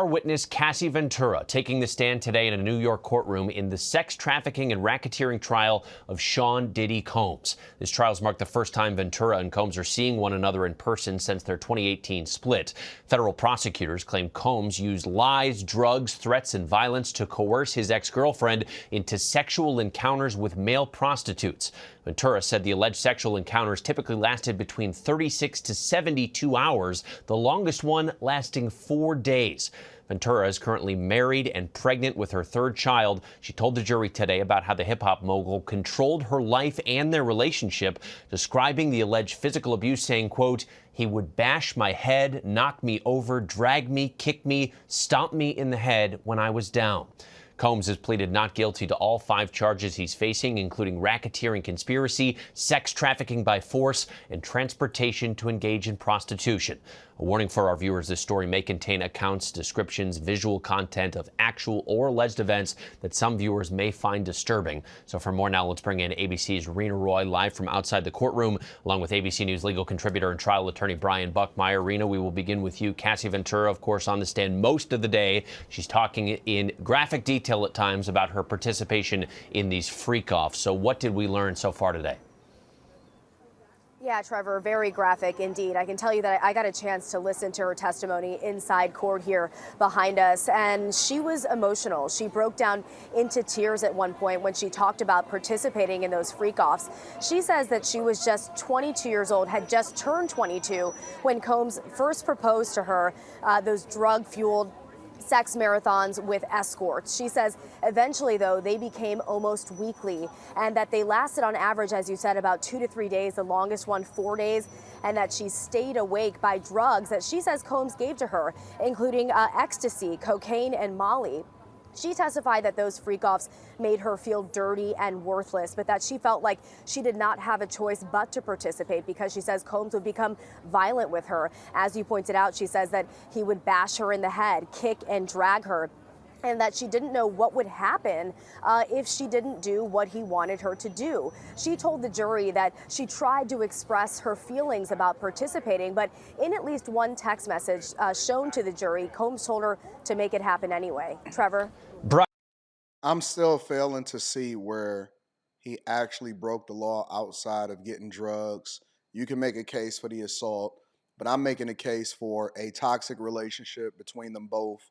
witness Cassie Ventura taking the stand today in a New York courtroom in the sex trafficking and racketeering trial of Sean Diddy Combs. This trial's marked the first time Ventura and Combs are seeing one another in person since their 2018 split. Federal prosecutors claim Combs used lies, drugs, threats, and violence to coerce his ex-girlfriend into sexual encounters with male prostitutes. Ventura said the alleged sexual encounters typically lasted between 36 to 72 hours, the longest one lasting 4 days. Ventura is currently married and pregnant with her third child. She told the jury today about how the hip-hop mogul controlled her life and their relationship, describing the alleged physical abuse, saying, quote, "He would bash my head, knock me over, drag me, kick me, stomp me in the head when I was down." Combs has pleaded not guilty to all 5 charges he's facing, including racketeering conspiracy, sex trafficking by force, and transportation to engage in prostitution. A warning for our viewers, this story may contain accounts, descriptions, visual content of actual or alleged events that some viewers may find disturbing. So for more now, let's bring in ABC's Rena Roy live from outside the courtroom, along with ABC News legal contributor and trial attorney Brian Buckmeyer. Rena, we will begin with you. Cassie Ventura, of course, on the stand most of the day. She's talking in graphic detail at times about her participation in these freak-offs. So what did we learn so far today? Yeah, Trevor, very graphic indeed. I can tell you that I got a chance to listen to her testimony inside court here behind us, and she was emotional. She broke down into tears at one point when she talked about participating in those freak-offs. She says that she was just 22 years old, had just turned 22 when Combs first proposed to her those drug-fueled sex marathons with escorts. She says eventually, though, they became almost weekly, and that they lasted on average, as you said, about 2 to 3 days, the longest one 4 days, and that she stayed awake by drugs that she says Combs gave to her, including ecstasy, cocaine, and Molly. She testified that those freak-offs made her feel dirty and worthless, but that she felt like she did not have a choice but to participate because she says Combs would become violent with her. As you pointed out, she says that he would bash her in the head, kick and drag her, and that she didn't know what would happen if she didn't do what he wanted her to do. She told the jury that she tried to express her feelings about participating, but in at least one text message shown to the jury, Combs told her to make it happen anyway. Trevor? I'm still failing to see where he actually broke the law outside of getting drugs. You can make a case for the assault, but I'm making a case for a toxic relationship between them both.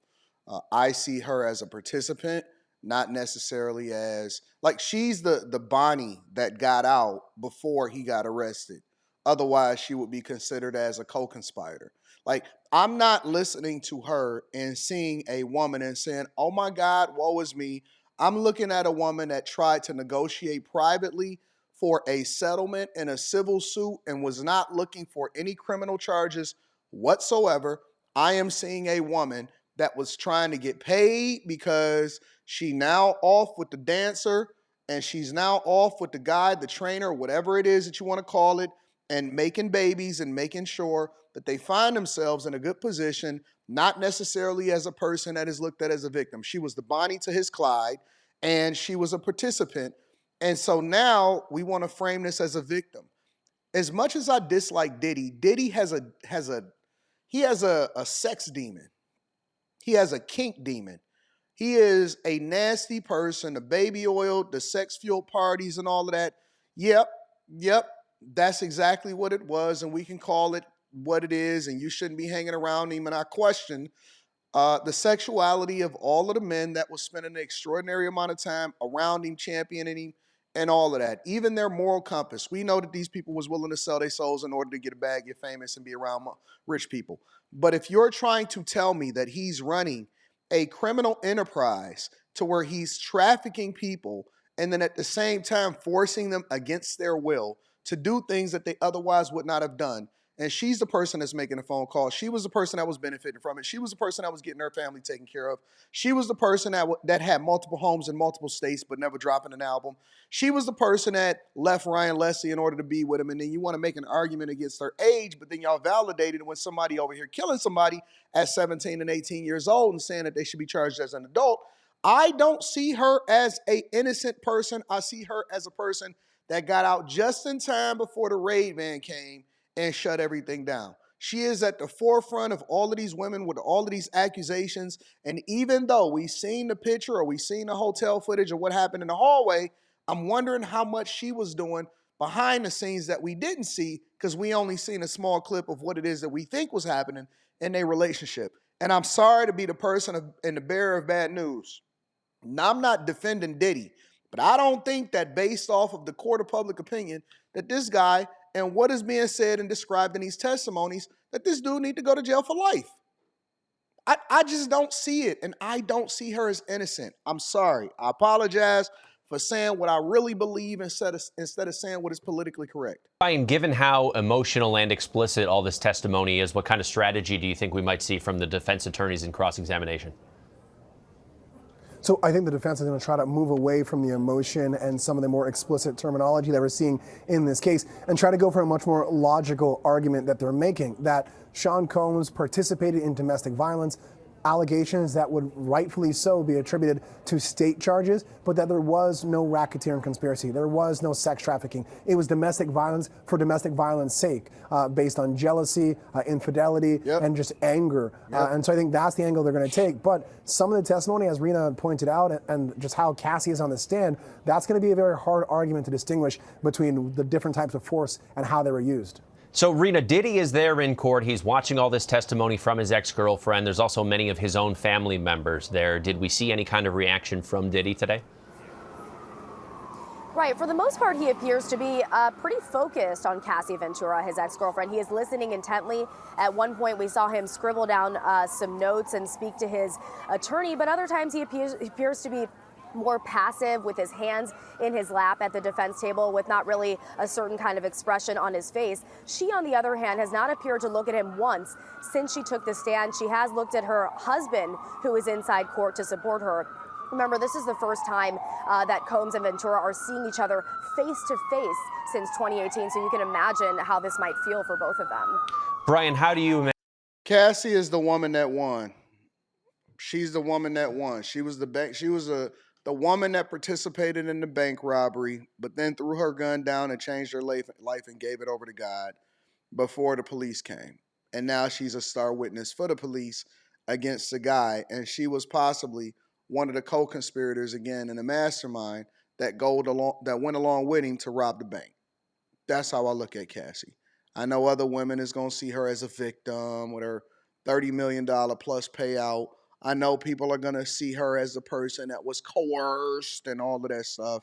I see her as a participant, not necessarily as, like, she's the Bonnie that got out before he got arrested. Otherwise, she would be considered as a co-conspirator. Like, I'm not listening to her and seeing a woman and saying, oh my God, woe is me. I'm looking at a woman that tried to negotiate privately for a settlement in a civil suit and was not looking for any criminal charges whatsoever. I am seeing a woman that was trying to get paid because she now off with the dancer and she's now off with the guy, the trainer, whatever it is that you want to call it, and making babies and making sure that they find themselves in a good position, not necessarily as a person that is looked at as a victim. She was the Bonnie to his Clyde, and she was a participant. And so now we want to frame this as a victim. As much as I dislike Diddy, Diddy has a sex demon. He has a kink demon. He is a nasty person, the baby oil, the sex-fueled parties and all of that. Yep, that's exactly what it was, and we can call it what it is, and you shouldn't be hanging around him. And I question the sexuality of all of the men that was spending an extraordinary amount of time around him, championing him, and all of that. Even their moral compass. We know that these people was willing to sell their souls in order to get a bag, get famous, and be around rich people. But if you're trying to tell me that he's running a criminal enterprise to where he's trafficking people and then at the same time forcing them against their will to do things that they otherwise would not have done, and she's the person that's making the phone call. She was the person that was benefiting from it. She was the person that was getting her family taken care of. She was the person that had multiple homes in multiple states but never dropping an album. She was the person that left Ryan Leslie in order to be with him. And then you want to make an argument against her age, but then y'all validated it when somebody over here killing somebody at 17 and 18 years old and saying that they should be charged as an adult. I don't see her as an innocent person. I see her as a person that got out just in time before the raid van came and shut everything down. She is at the forefront of all of these women with all of these accusations. And even though we've seen the picture or we've seen the hotel footage of what happened in the hallway, I'm wondering how much she was doing behind the scenes that we didn't see, because we only seen a small clip of what it is that we think was happening in their relationship. And I'm sorry to be the person and the bearer of bad news. Now, I'm not defending Diddy, but I don't think that based off of the court of public opinion that this guy and what is being said and described in these testimonies, that this dude need to go to jail for life. I just don't see it, and I don't see her as innocent. I'm sorry. I apologize for saying what I really believe instead of saying what is politically correct. Brian, given how emotional and explicit all this testimony is, what kind of strategy do you think we might see from the defense attorneys in cross-examination? So I think the defense is going to try to move away from the emotion and some of the more explicit terminology that we're seeing in this case and try to go for a much more logical argument that they're making, that Sean Combs participated in domestic violence, allegations that would rightfully so be attributed to state charges, but that there was no racketeering conspiracy. There was no sex trafficking. It was domestic violence for domestic violence sake, based on jealousy, infidelity, and just anger. And so I think that's the angle they're going to take. But some of the testimony, as Rena pointed out, and just how Cassie is on the stand, that's going to be a very hard argument to distinguish between the different types of force and how they were used. So, Rena, Diddy is there in court. He's watching all this testimony from his ex-girlfriend. There's also many of his own family members there. Did we see any kind of reaction from Diddy today? Right. For the most part, he appears to be pretty focused on Cassie Ventura, his ex-girlfriend. He is listening intently. At one point, we saw him scribble down some notes and speak to his attorney, but other times he appears to be more passive with his hands in his lap at the defense table with not really a certain kind of expression on his face. She, on the other hand, has not appeared to look at him once since she took the stand. She has looked at her husband, who is inside court to support her. Remember, this is the first time that Combs and Ventura are seeing each other face to face since 2018, so you can imagine how this might feel for both of them. Brian, how do you... Cassie is the woman that won. She's the woman that won. She was the woman that participated in the bank robbery, but then threw her gun down and changed her life and gave it over to God before the police came. And now she's a star witness for the police against the guy. And she was possibly one of the co-conspirators, again, in the mastermind that went along with him to rob the bank. That's how I look at Cassie. I know other women is going to see her as a victim with her $30 million plus payout. I know people are going to see her as the person that was coerced and all of that stuff.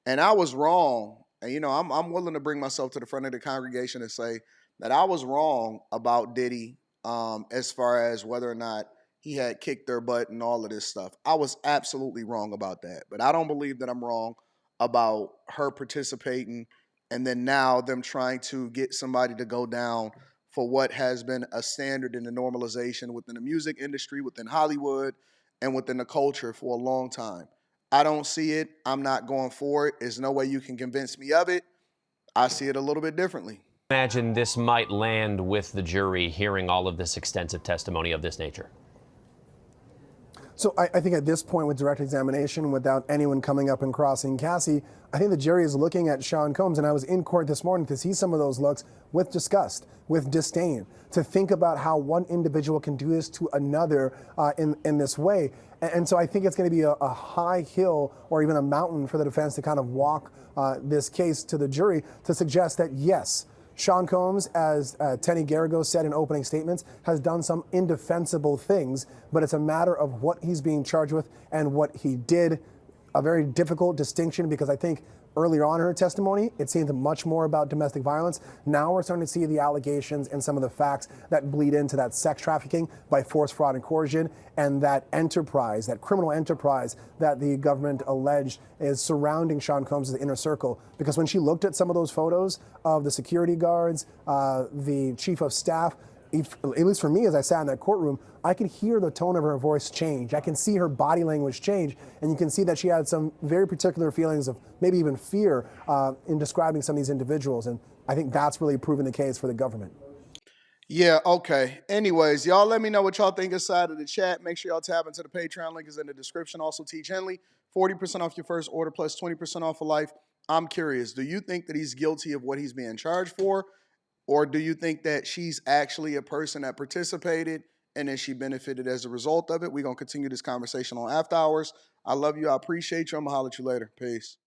And I was wrong. And, I'm willing to bring myself to the front of the congregation and say that I was wrong about Diddy as far as whether or not he had kicked their butt and all of this stuff. I was absolutely wrong about that. But I don't believe that I'm wrong about her participating and then now them trying to get somebody to go down for what has been a standard in the normalization within the music industry, within Hollywood, and within the culture for a long time. I don't see it. I'm not going for it. There's no way you can convince me of it. I see it a little bit differently. Imagine this might land with the jury hearing all of this extensive testimony of this nature. So I think at this point with direct examination, without anyone coming up and crossing Cassie, I think the jury is looking at Sean Combs, and I was in court this morning to see some of those looks with disgust, with disdain, to think about how one individual can do this to another in this way. And so I think it's going to be a high hill or even a mountain for the defense to kind of walk this case to the jury to suggest that, yes, Sean Combs, as Tenny Garrigo said in opening statements, has done some indefensible things, but it's a matter of what he's being charged with and what he did. A very difficult distinction, because I think earlier on in her testimony, it seemed much more about domestic violence. Now we're starting to see the allegations and some of the facts that bleed into that sex trafficking by force, fraud, and coercion, and that enterprise, that criminal enterprise that the government alleged is surrounding Sean Combs' inner circle. Because when she looked at some of those photos of the security guards, the chief of staff, at least for me, as I sat in that courtroom, I could hear the tone of her voice change. I can see her body language change, and you can see that she had some very particular feelings of maybe even fear in describing some of these individuals, and I think that's really proven the case for the government. Yeah, okay. Anyways, y'all let me know what y'all think inside of the chat. Make sure y'all tap into the Patreon link is in the description. Also, Teach Henley, 40% off your first order plus 20% off for life. I'm curious, do you think that he's guilty of what he's being charged for? Or do you think that she's actually a person that participated and then she benefited as a result of it? We're going to continue this conversation on After Hours. I love you. I appreciate you. I'm going to holler at you later. Peace.